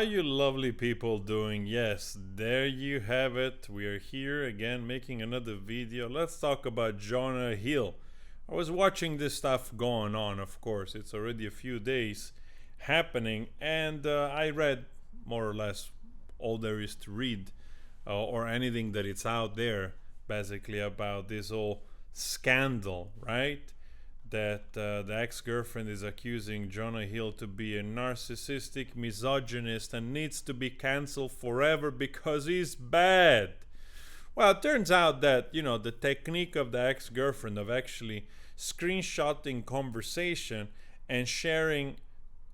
you lovely people doing? Yes, there you have it. We are here again making another video. Let's talk about Jonah Hill. I was watching this stuff going on, of course. It's already a few days happening, and I read more or less all there is to read, or anything that it's out there, basically, about this whole scandal, right? That the ex-girlfriend is accusing Jonah Hill to be a narcissistic misogynist and needs to be cancelled forever because he's bad. Well, it turns out that, the technique of the ex-girlfriend of actually screenshotting conversation and sharing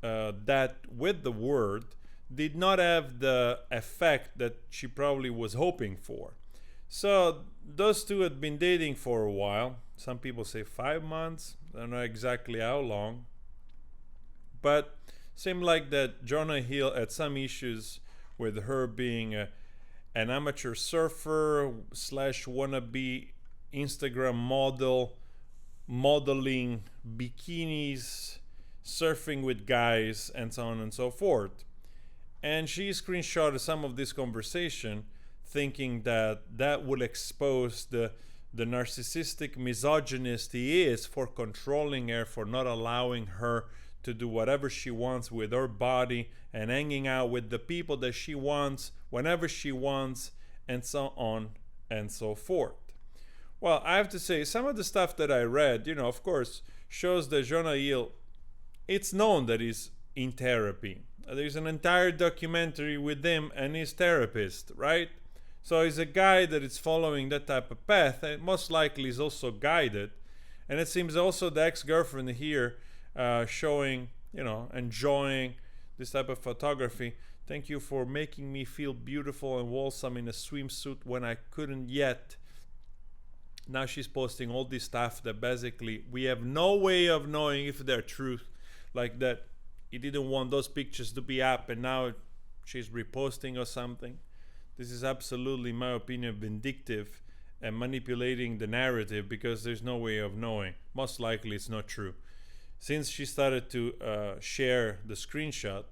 that with the world did not have the effect that she probably was hoping for. So those two had been dating for a while. Some people say 5 months. I don't know exactly how long. But seemed like that Jonah Hill had some issues with her being an amateur surfer slash wannabe Instagram model, modeling bikinis, surfing with guys, and so on and so forth. And she screenshotted some of this conversation thinking that that will expose the narcissistic misogynist he is for controlling her, for not allowing her to do whatever she wants with her body and hanging out with the people that she wants whenever she wants, and so on and so forth. Well, I have to say, some of the stuff that I read, of course, shows that Jonah Hill, it's known that he's in therapy. There's an entire documentary with him and his therapist, right? So he's a guy that is following that type of path, and most likely is also guided. And it seems also the ex-girlfriend here showing, enjoying this type of photography. Thank you for making me feel beautiful and wholesome in a swimsuit when I couldn't yet. Now she's posting all this stuff that basically we have no way of knowing if they're truth. Like that he didn't want those pictures to be up and now she's reposting or something. This is absolutely, in my opinion, vindictive and manipulating the narrative because there's no way of knowing. Most likely it's not true. Since she started to share the screenshot,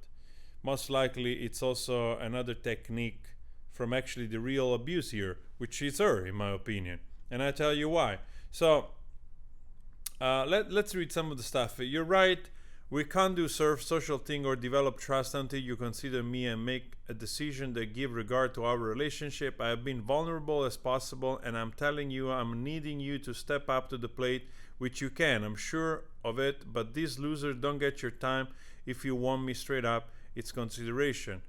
most likely it's also another technique from actually the real abuse here, which is her, in my opinion. And I tell you why. So let's read some of the stuff. You're right. We can't do social thing or develop trust until you consider me and make a decision that give regard to our relationship. I have been vulnerable as possible, and I'm telling you, I'm needing you to step up to the plate, which you can. I'm sure of it, but these losers don't get your time. If you want me straight up, it's consideration.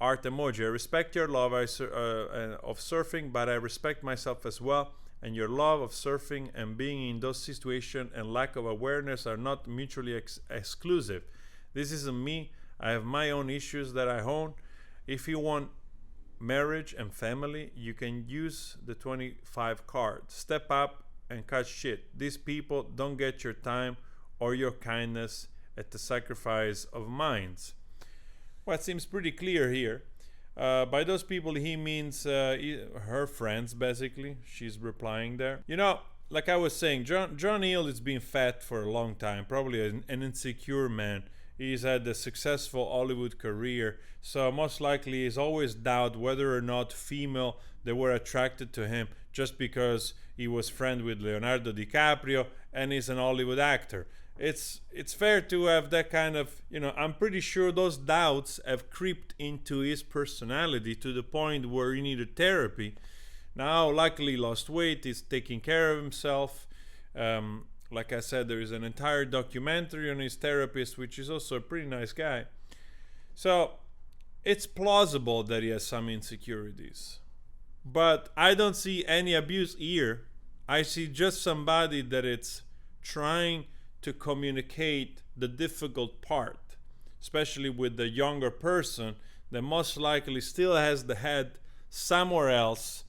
Art emoji. I respect your love of surfing, but I respect myself as well. And your love of surfing and being in those situations and lack of awareness are not mutually exclusive. This isn't me. I have my own issues that I own. If you want marriage and family, you can use the 25 card. Step up and cut shit. These people don't get your time or your kindness at the sacrifice of minds. Well, it seems pretty clear here. By those people, he means her friends, basically. She's replying there. Like I was saying, John Hill has been fat for a long time, probably an insecure man. He's had a successful Hollywood career, so most likely he's always doubt whether or not female they were attracted to him just because he was friend with Leonardo DiCaprio and he's an Hollywood actor. It's fair to have that kind of, I'm pretty sure those doubts have creeped into his personality to the point where he needed therapy. Now, luckily, he lost weight, he's taking care of himself. Like I said, there is an entire documentary on his therapist, which is also a pretty nice guy. So, it's plausible that he has some insecurities. But I don't see any abuse here. I see just somebody that it's trying to communicate the difficult part, especially with the younger person that most likely still has the head somewhere else,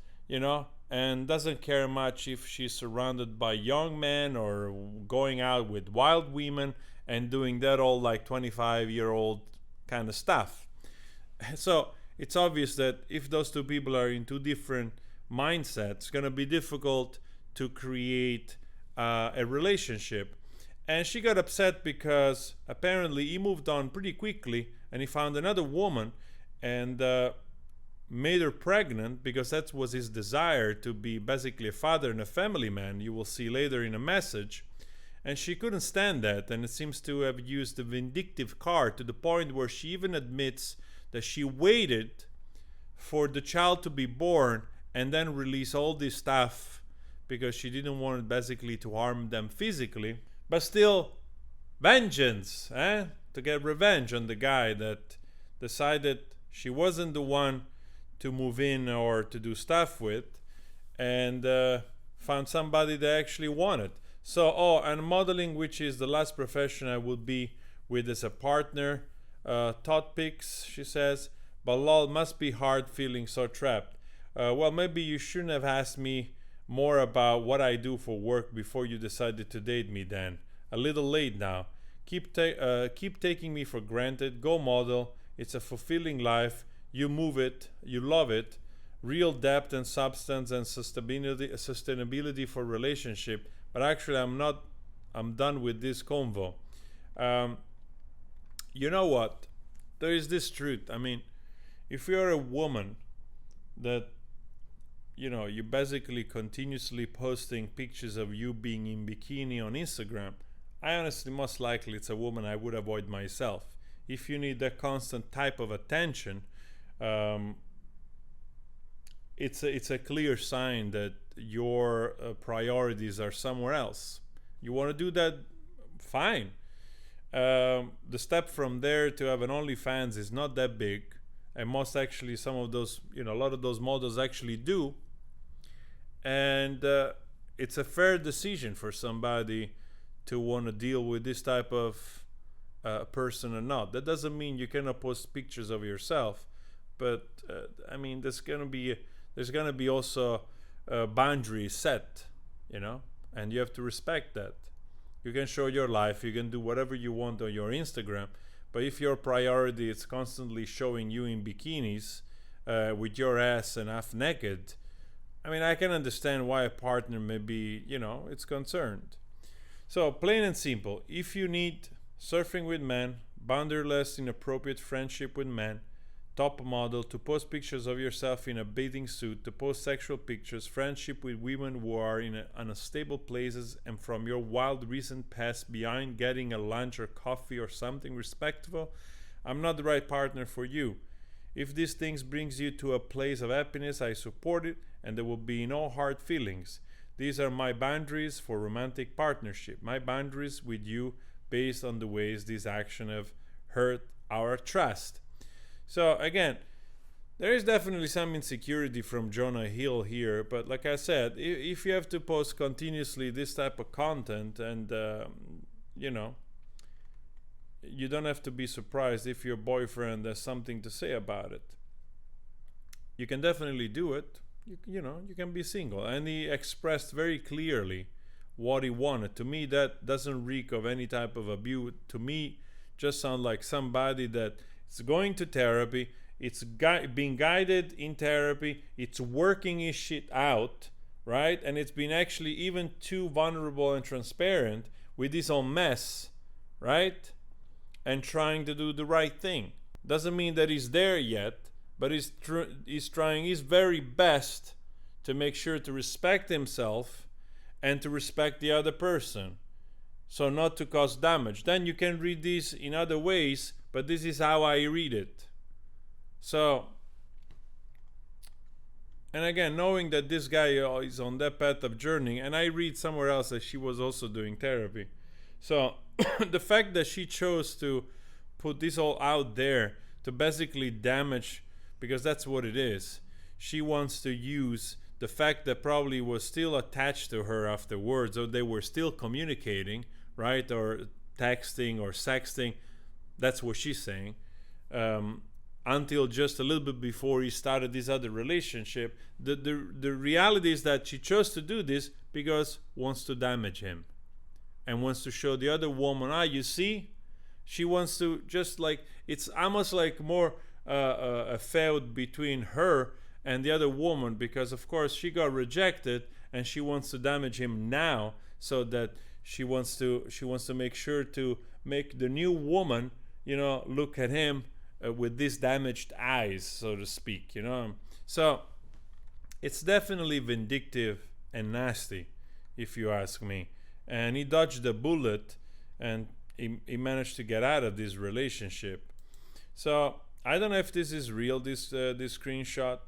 and doesn't care much if she's surrounded by young men or going out with wild women and doing that all like 25-year-old kind of stuff. So it's obvious that if those two people are in two different mindsets, it's going to be difficult to create a relationship. And she got upset because apparently he moved on pretty quickly and he found another woman and made her pregnant because that was his desire, to be basically a father and a family man. You will see later in a message. And she couldn't stand that, and it seems to have used the vindictive card to the point where she even admits that she waited for the child to be born and then release all this stuff because she didn't want basically to harm them physically. But still, vengeance, to get revenge on the guy that decided she wasn't the one to move in or to do stuff with, and found somebody they actually wanted. So, and modeling, which is the last profession I would be with as a partner. Thought pics, she says, but lol, must be hard feeling so trapped. Well, maybe you shouldn't have asked me more about what I do for work before you decided to date me then. A little late now. Keep taking me for granted. Go model. It's a fulfilling life. You move it. You love it. Real depth and substance and sustainability for relationship. But actually, I'm done with this convo. You know what? There is this truth. I mean, if you're a woman that, you're basically continuously posting pictures of you being in bikini on Instagram, I honestly, most likely, it's a woman I would avoid myself. If you need that constant type of attention, it's a clear sign that your priorities are somewhere else. You want to do that, fine. The step from there to have an OnlyFans is not that big, and most actually, some of those, a lot of those models actually do, and it's a fair decision for somebody to want to deal with this type of person or not. That doesn't mean you cannot post pictures of yourself, but I mean, there's gonna be also boundaries set, and you have to respect that. You can show your life, you can do whatever you want on your Instagram, but if your priority is constantly showing you in bikinis with your ass and half naked, I mean, I can understand why a partner may be, it's concerned. So, plain and simple, if you need surfing with men, boundaryless inappropriate friendship with men, top model, to post pictures of yourself in a bathing suit, to post sexual pictures, friendship with women who are in unstable places, and from your wild recent past behind getting a lunch or coffee or something respectful, I'm not the right partner for you. If these things brings you to a place of happiness, I support it, and there will be no hard feelings. These are my boundaries for romantic partnership, my boundaries with you based on the ways these actions have hurt our trust. So again, there is definitely some insecurity from Jonah Hill here, but like I said, if you have to post continuously this type of content, and you don't have to be surprised if your boyfriend has something to say about it. You can definitely do it. You can be single, and he expressed very clearly what he wanted. To me, that doesn't reek of any type of abuse. To me, just sound like somebody that is going to therapy, it's being guided in therapy, it's working his shit out, right? And it's been actually even too vulnerable and transparent with his own mess, right? And trying to do the right thing. Doesn't mean that he's there yet, but he's trying his very best to make sure to respect himself and to respect the other person, so not to cause damage. Then you can read this in other ways, but this is how I read it. So, and again, knowing that this guy is on that path of journeying, and I read somewhere else that she was also doing therapy. So the fact that she chose to put this all out there to basically damage, because that's what it is. She wants to use the fact that probably was still attached to her afterwards, or they were still communicating, right? Or texting or sexting. That's what she's saying. Until just a little bit before he started this other relationship. The reality is that she chose to do this because wants to damage him. And wants to show the other woman, you see? She wants to just like, it's almost like more a feud between her and the other woman, because of course she got rejected and she wants to damage him now, so that she wants to make sure to make the new woman, look at him with these damaged eyes, so to speak, you know. So it's definitely vindictive and nasty, if you ask me. And he dodged the bullet, and he managed to get out of this relationship. So I don't know if this is real. This screenshot.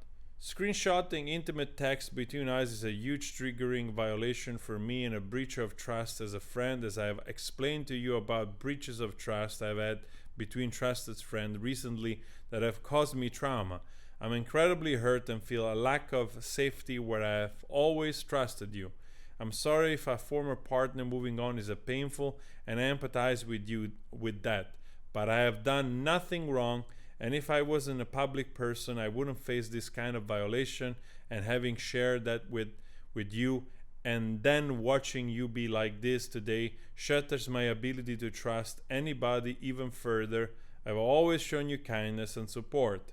Screenshotting intimate text between us is a huge triggering violation for me and a breach of trust as a friend, as I have explained to you about breaches of trust I've had between trusted friends recently that have caused me trauma. I'm incredibly hurt and feel a lack of safety where I have always trusted you. I'm sorry if a former partner moving on is a painful, and I empathize with you with that. But I have done nothing wrong, and if I wasn't a public person, I wouldn't face this kind of violation, and having shared that with you, and then watching you be like this today shatters my ability to trust anybody even further. I've always shown you kindness and support.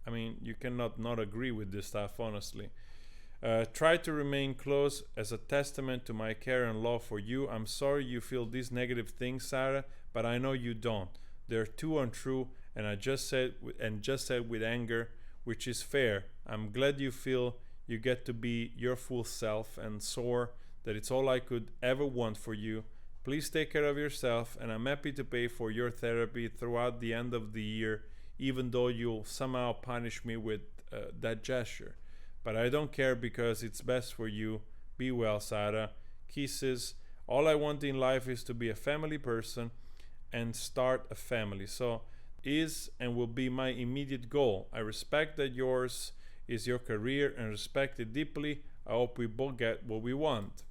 I mean, you cannot not agree with this stuff, honestly. Try to remain close as a testament to my care and love for you. I'm sorry you feel these negative things, Sarah, but I know you don't. They're too untrue, and I just said with anger, which is fair. I'm glad you feel you get to be your full self, and sore that it's all I could ever want for you. Please take care of yourself, and I'm happy to pay for your therapy throughout the end of the year, even though you'll somehow punish me with that gesture. But I don't care because it's best for you. Be well, Sarah. Kisses. All I want in life is to be a family person and start a family. So is and will be my immediate goal. I respect that yours is your career and respect it deeply. I hope we both get what we want.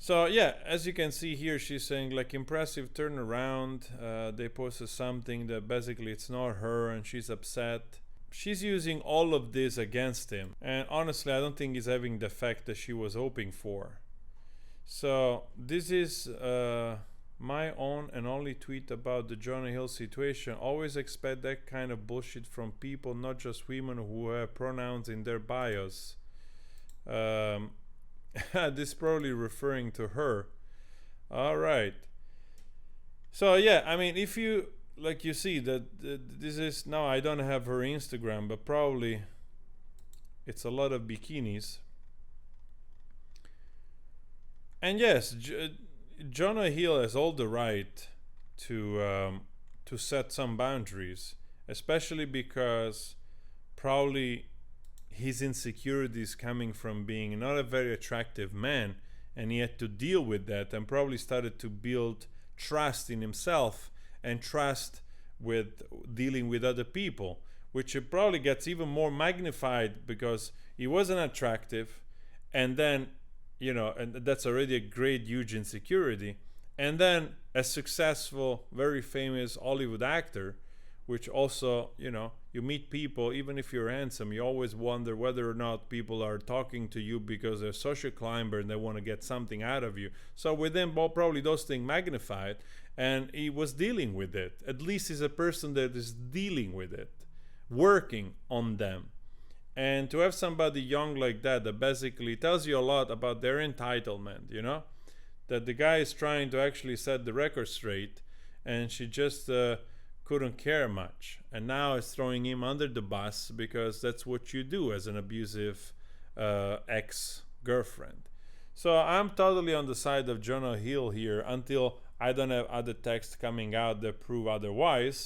So yeah, as you can see here, she's saying like impressive turnaround. They posted something that basically it's not her and she's upset. She's using all of this against him, and honestly I don't think he's having the effect that she was hoping for. So this is my own and only tweet about the Jonah Hill situation. Always expect that kind of bullshit from people, not just women who have pronouns in their bios. This is probably referring to her. All right. So yeah, I mean, if you like, you see that this is now, I don't have her Instagram, but probably it's a lot of bikinis. And yes, Jonah Hill has all the right to set some boundaries, especially because probably his insecurities coming from being not a very attractive man, and he had to deal with that and probably started to build trust in himself and trust with dealing with other people, which it probably gets even more magnified because he wasn't attractive, and then, you know, and that's already a great huge insecurity, and then a successful, very famous Hollywood actor, which also, you know, you meet people, even if you're handsome, you always wonder whether or not people are talking to you because they're social climber and they want to get something out of you. So with him, probably those things magnified, and he was dealing with it. At least he's a person that is dealing with it, working on them. And to have somebody young like that basically tells you a lot about their entitlement, you know, that the guy is trying to actually set the record straight, and she just couldn't care much, and now is throwing him under the bus because that's what you do as an abusive ex-girlfriend. So I'm totally on the side of Jonah Hill here until I don't have other texts coming out that prove otherwise.